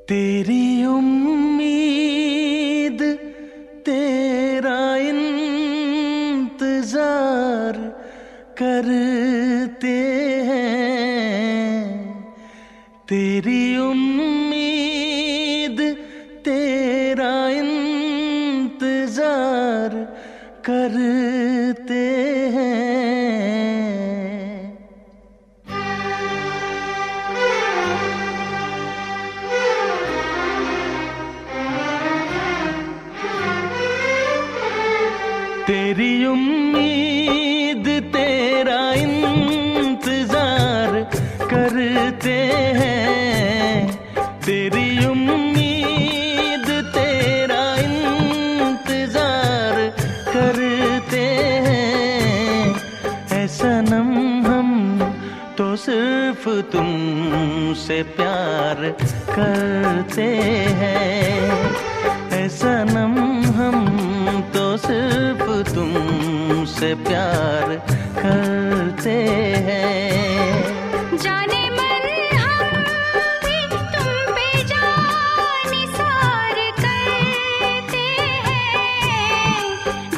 तेरी उम्मीद तेरा इंतजार करते हैं। तेरी उम्मीद तेरा इंतजार करते हैं। तेरी उम्मीद तेरा इंतजार करते हैं। तेरी उम्मीद तेरा इंतजार करते हैं। ऐ सनम हम तो सिर्फ तुमसे प्यार करते हैं। ऐ सनम हम तो सिर्फ तुमसे प्यार करते हैं। जाने मन हम भी तुम पे जान निसार करते हैं।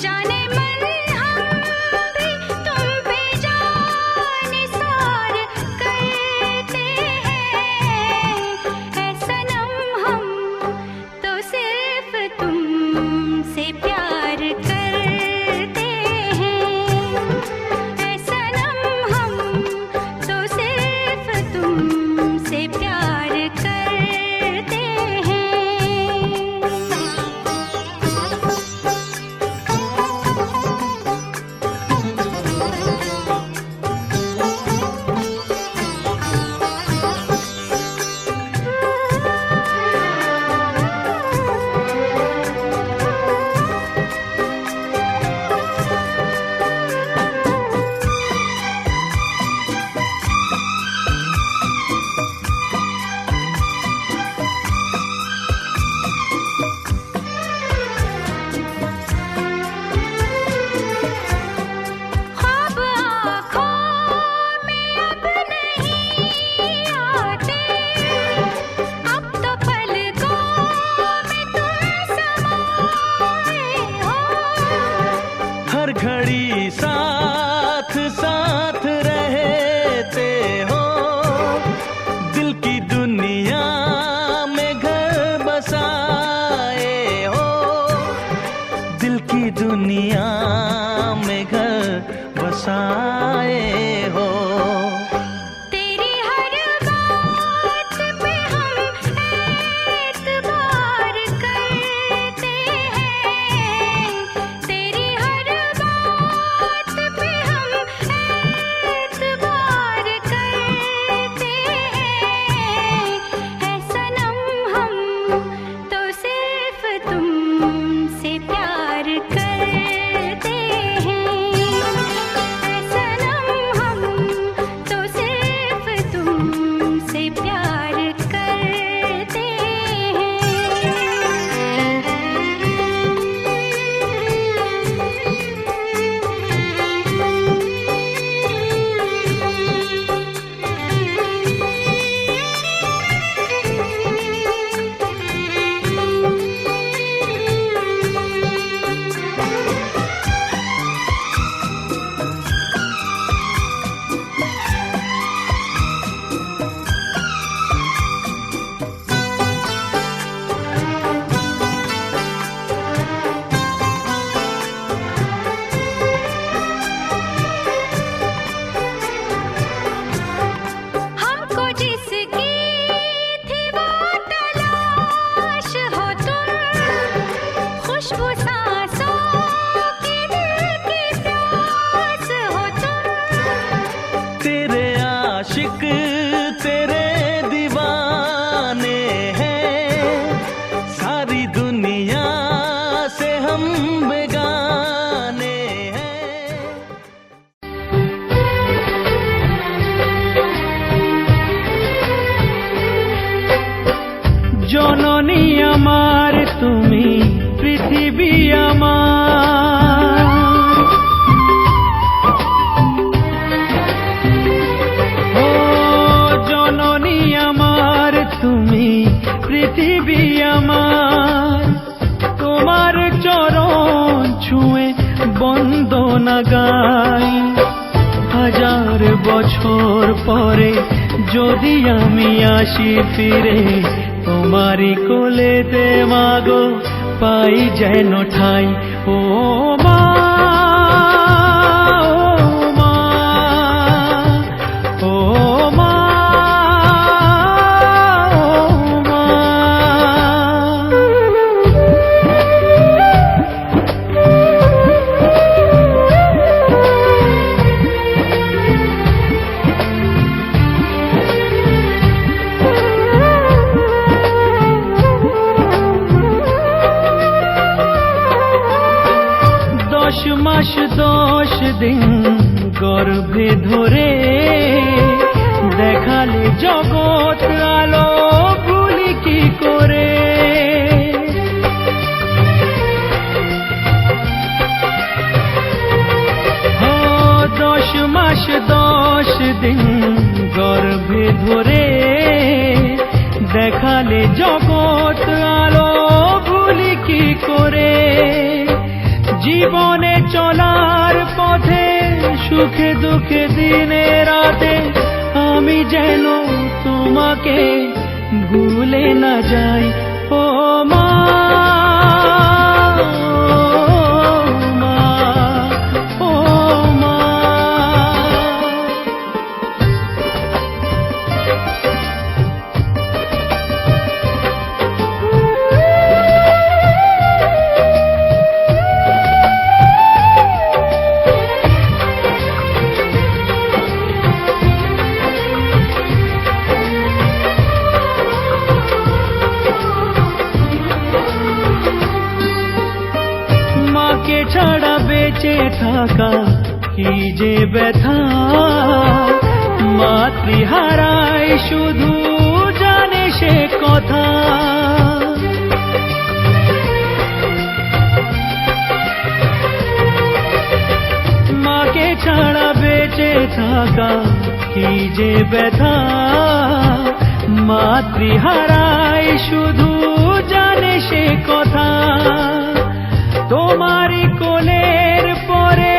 जाने मन हम भी तुम पे जान निसार करते हैं। ऐ सनम हम तो सिर्फ तुमसे प्यार करते हैं। ऐ सनम हम तो सिर्फ तुमसे प्यार करते ख्वाब आँखों में अब नहीं आते। अब तो पलकों में तुम समाए हो। हर घड़ी साथ साथ रहते हो। दिल की दुनिया में घर बसाए हो। दिल की दुनिया में घर बसाए हो। तेरी हर बात पे हम एतबार करते हैं। तेरी हर बात पे हम एतबार करते हैं। ऐ सनम हम तो सिर्फ तुमसे प्यार करते हैं। ऐ सनम हम तो सिर्फ तुमसे प्यार करते हमको जिसकी थी वो तलाश हो तुम। खुशबू सांसों की दिल की प्यास हो तुम। तेरे आशिक तेरे दीवाने हैं। सारी दुनिया से हम बेगाने हैं। জননী আমার তুমি পৃথিবী আমার। ও জননী আমার তুমি পৃথিবী আমার, তোমার চরণ ছুঁয়ে বন্দনা গাই। হাজার বছর পরে যদি আমি আসি ফিরে, তোমারই কোলেতে মাগো পাই যেন ঠাই। ও মা, ও মা, ও মা। দশ মাস 10 দিন গর্ভে ধরে দেখালে জগৎ আলো ভুলি কি করে। ও 10 মাস 10 দিন গর্ভে ধরে দেখালে জগৎ আলো ভুলি কি করে। জীবনে চলার পথে সুখে দুঃখে দিনে রাতে আমি যেন তোমাকে ভুলে না যাই। ও মা, ও মা। মাকে ছাড়া বেঁচে থাকা কি যে ব্যথা, মাতৃহারায় শুধু জানে সে কথা। মাকে ছাড়া বেঁচে থাকা কি যে ব্যথা, মাতৃহারায় শুধু জানে সে কথা। তোমারই কোলের পরে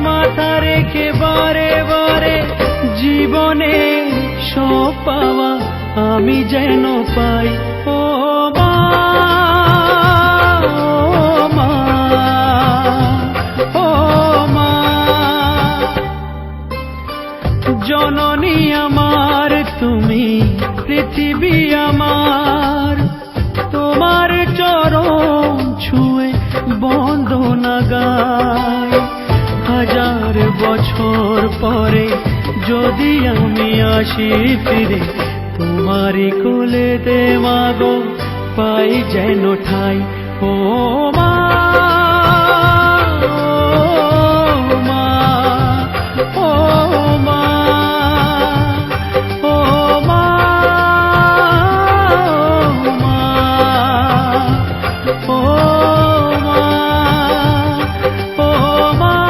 মাথা রেখে বারে বারে জীবনে সব পাওয়া আমি যেন পাই। ও মা, ও মা, ও মা। জননী আমার তুমি, পৃথিবী আমার, তোমার চরণ ছুঁয়ে বন্দনা গাই। হাজার বছর পরে যদি আমি আসি ফিরে, তোমারই কোলেতে মাগো পাই যেন ঠাই। ও মা, ও মা, ও মা, ও মা, ও মা, ও মা,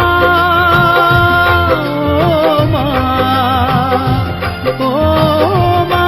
ও মা।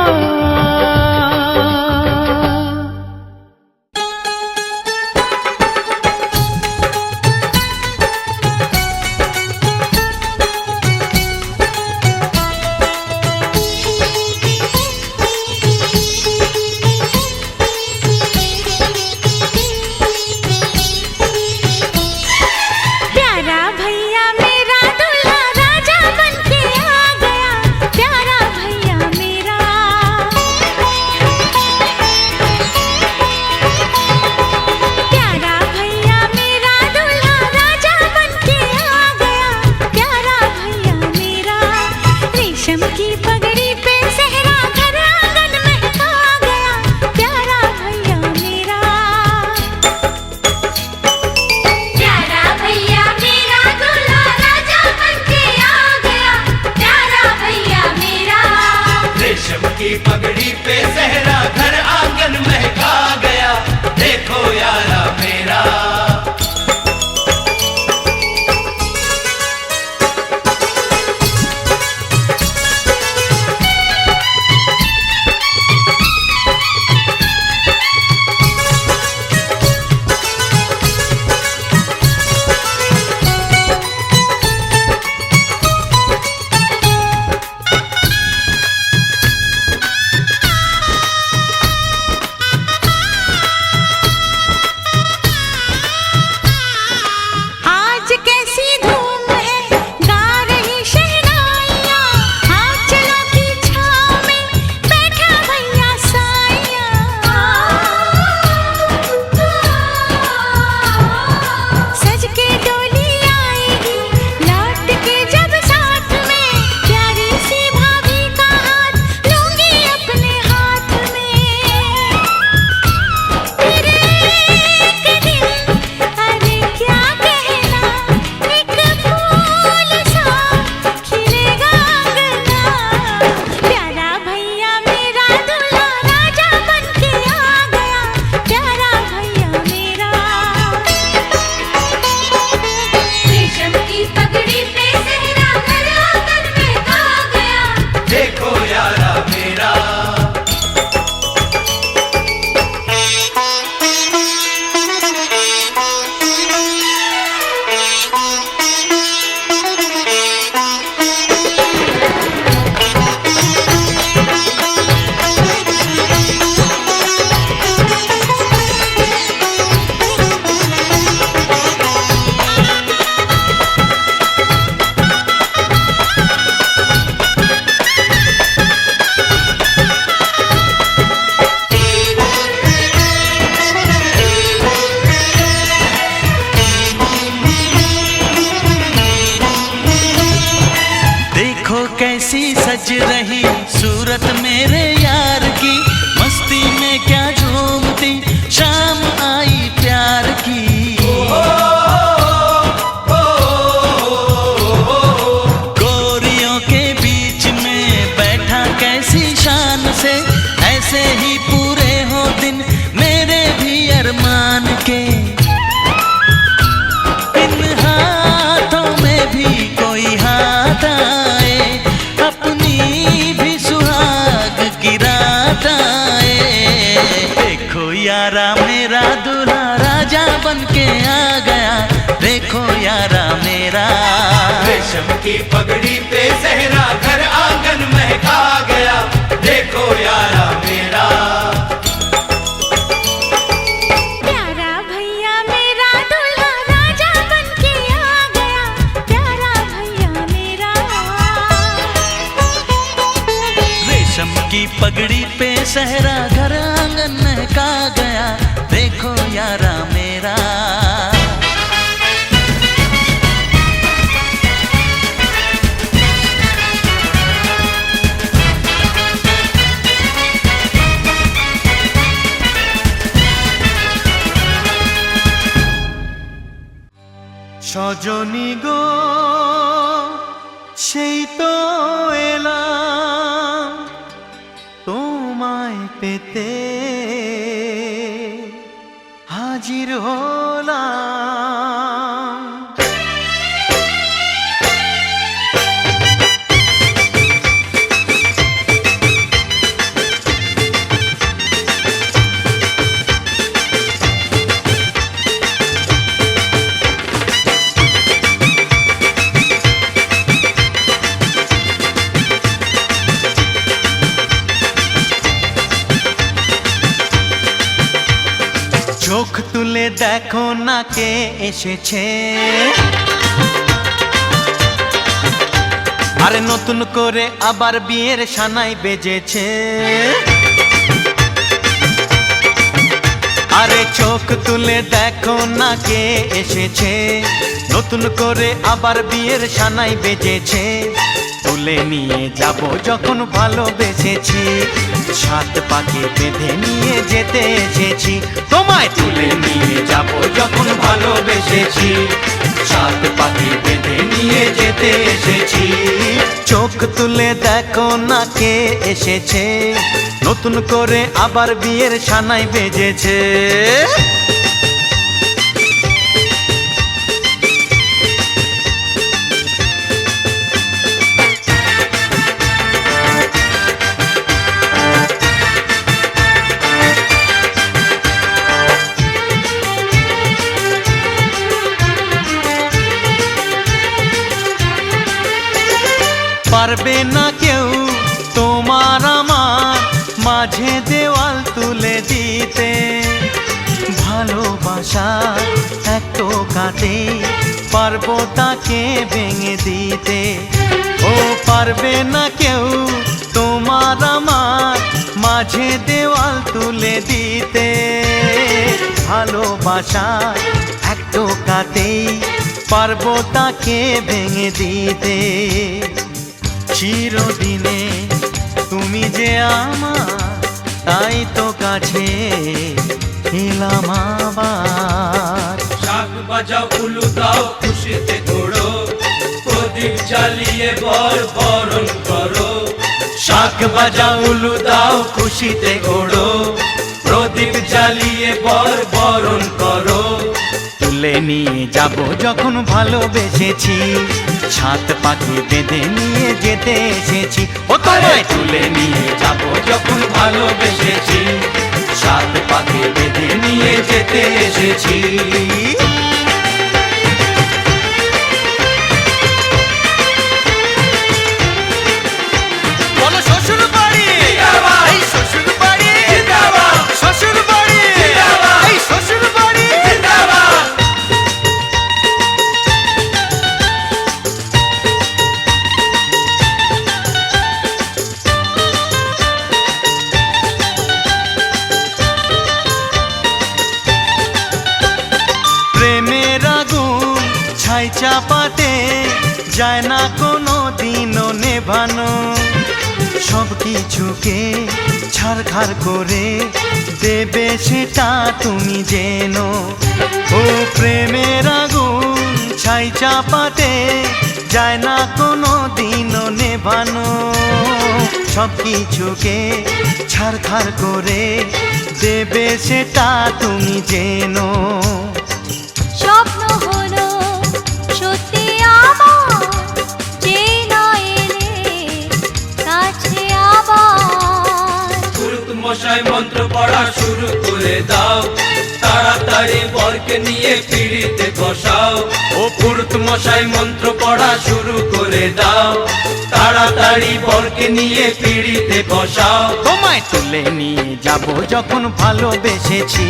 यारा मेरा दूल्हा राजा बन के आ गया, देखो यारा मेरा। रेशम की पगड़ी पे सहरा घर आंगन महका गया, देखो यारा मेरा। प्यारा भैया मेरा दूल्हा राजा बन के आ गया, प्यारा भैया मेरा। रेशम की पगड़ी पे सहरा घर आंगन महका गया, देखो यारा मेरा। সজনী গো সেই তো এলাম তোমায় পেতে, হাজির হলাম। চোখ তুলে দেখো না কে এসেছে, আরে নতুন করে আবার বিয়ের সানাই বেজেছে। আরে চোখ তুলে দেখো না কে এসেছে, নতুন করে আবার বিয়ের সানাই বেজেছে। তুলে নিয়ে যাব যখন ভালোবেসেছি, সাত পাকে বেঁধে নিয়ে যেতে এসেছি। তোমায় তুলে নিয়ে যাব যখন ভালোবেসেছি, সাত পাকে বেঁধে নিয়ে যেতে এসেছি। চোখ তুলে দেখো না কে এসেছে, নতুন করে আবার বিয়ের সানাই বেজেছে। পারবে না কেউ তোমার আমার মাঝে দেওয়াল তুলে দিতে, ভালোবাসা এত কাটে পারবো তাকে ভেঙে দিতে। ও পারবে না কেউ তোমার আমার মাঝে দেওয়াল তুলে দিতে, ভালোবাসা এত কাটেই পারবো তাকে ভেঙে দিতে। চিরদিনে তুমি যে আমার, তাই তো কাছে এলাম আবার। শাক বাজাও উলু দাও খুশিতে ঘোড়ো, প্রদীপ জ্বালিয়ে বর বরণ করো। শাক বাজাও উলু দাও খুশিতে ঘোড়ো, প্রদীপ জ্বালিয়ে বর বরণ করো। তুলে নিয়ে যাব যখন ভালোবেসেছি, সাত পাখি বেঁধে নিয়ে যেতে এসেছি। ও তোমায় তুলে নিয়ে যাব যখন ভালোবেসেছি, সাত পাখি বেঁধে নিয়ে যেতে এসেছি। বলো শ্বশুর বাড়ি, এই শ্বশুর বাড়ি, শ্বশুর বাড়ি, এই শ্বশুর বাড়ি। প্রেমের আগুন ছাই চাপাতে যায় না কোনো দিনও নেভানো, সব কিছুকে ছারখার করে দেবে সেটা তুমি জেনো। ও প্রেমের আগুন ছাই চাপাতে যায় না কোনো দিনও নেভানো, সব কিছুকে ছারখার করে দেবে সেটা তুমি জেনো। স্বপ্ন হলো সত্যি আমার, যে না এলে কাছে আবার। গুরুত মশাই মন্ত্র পড়া পড়া শুরু করে দাও, তাড়াতাড়ি বরকে নিয়ে পিড়িতে বসাও। ও পুরুত মশাই মন্ত্র পড়া শুরু করে দাও, তাড়াতাড়ি বরকে নিয়ে পিড়িতে বসাও। তোমায় তুলে নিয়ে যাব যখন ভালোবেসেছি,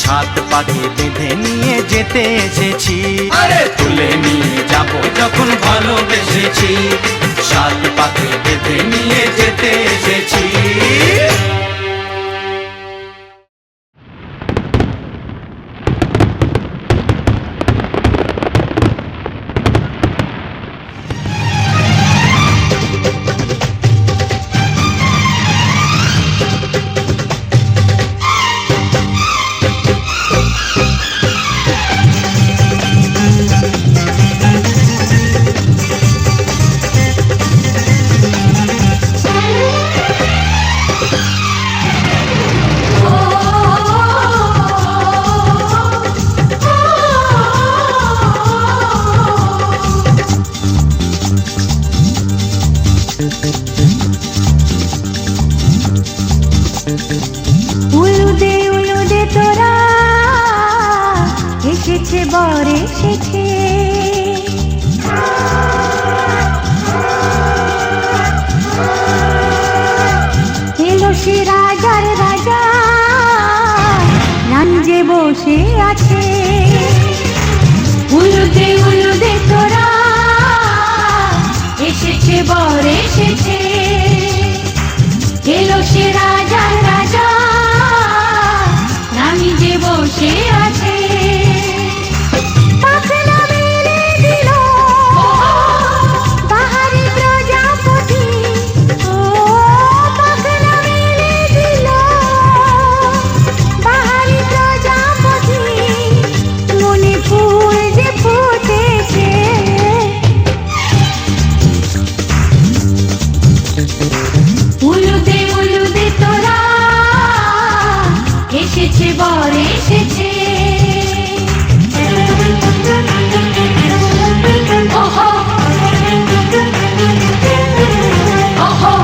ছাদ পাকে বেঁধে নিয়ে যেতে এসেছি। আরে তুলে নিয়ে যাব যখন ভালোবেসেছি, ছাদ পাকে বেঁধে নিয়ে যেতে এসেছি। উলুদে তোরা এসেছে বর এসেছে, এলো সে রাজার রাজা, রাঞ্জে বসে আছে। উলুদে তোরা এসেছে বর এসেছে, এলো সে রাজার রাজা, রানী যে বসে আছে। পাখনা মেলে দিল বাহারি প্রজাপতি, ও পাখনা মেলে দিল বাহারি প্রজাপতি, মনে ফুল যে ফুটেছে। উলুদে তোরা এসেছে বর এসেছে। ওহো ওহো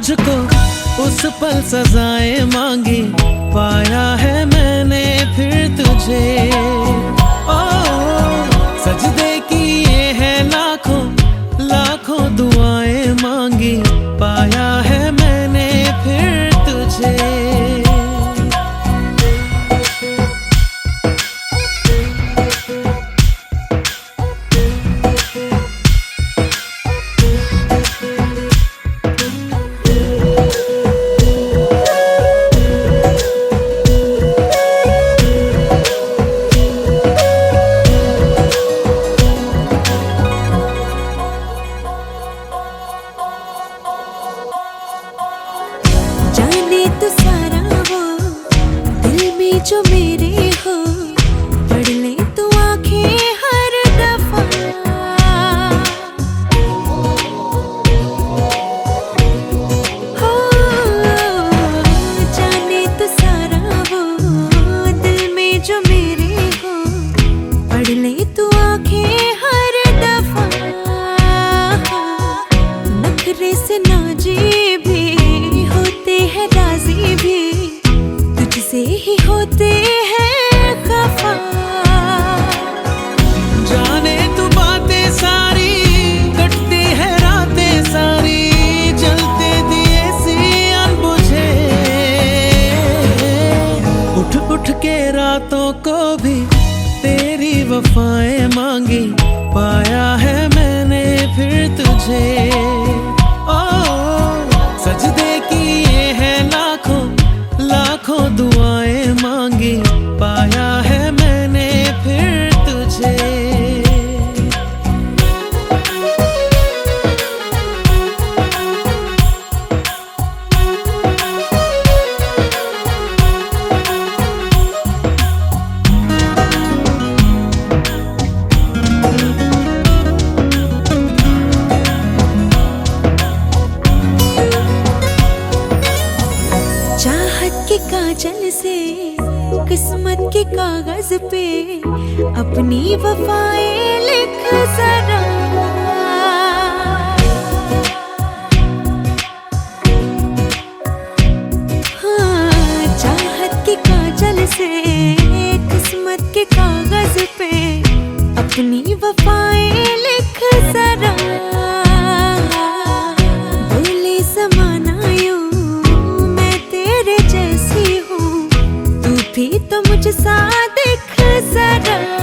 मुझको उस पल सजाएं मांगी, पाया है मैंने फिर तुझे। ओ सजदे किए हैं लाखों लाखों दुआएं मांगी, पाया है मैंने फिर तुझे। जाने तो सारा वो दिल में जो मेरे हो, पढ़ ले तू आंखें हर दफा। हो जाने तो सारा वो दिल में जो मेरे हो, पढ़ ले तू आंखें हर दफा। नखरे से नाजी भी होते हैं, राजी भी तुझसे ही होते हैं खफा। जाने तू बातें सारी, कटती है रातें सारी, जलते दिए सी अनबुझे। उठ उठ के रातों को भी तेरी वफाएं मांगी, पाया है मैंने फिर तुझे। ओ सजदे किए हैं लाखों लाखों दुआएं मांगी, पाया है मैंने फिर तुझे। चाहत के काजल से किस्मत के कागज पे अपनी वफाएं लिख जरा। हाँ चाहत के काजल से किस्मत के कागज पे अपनी वफाएं लिख जरा। बोले ज़माना यूं मैं तेरे जैसी हूँ, तू भी तो मुझ सा दिख जरा।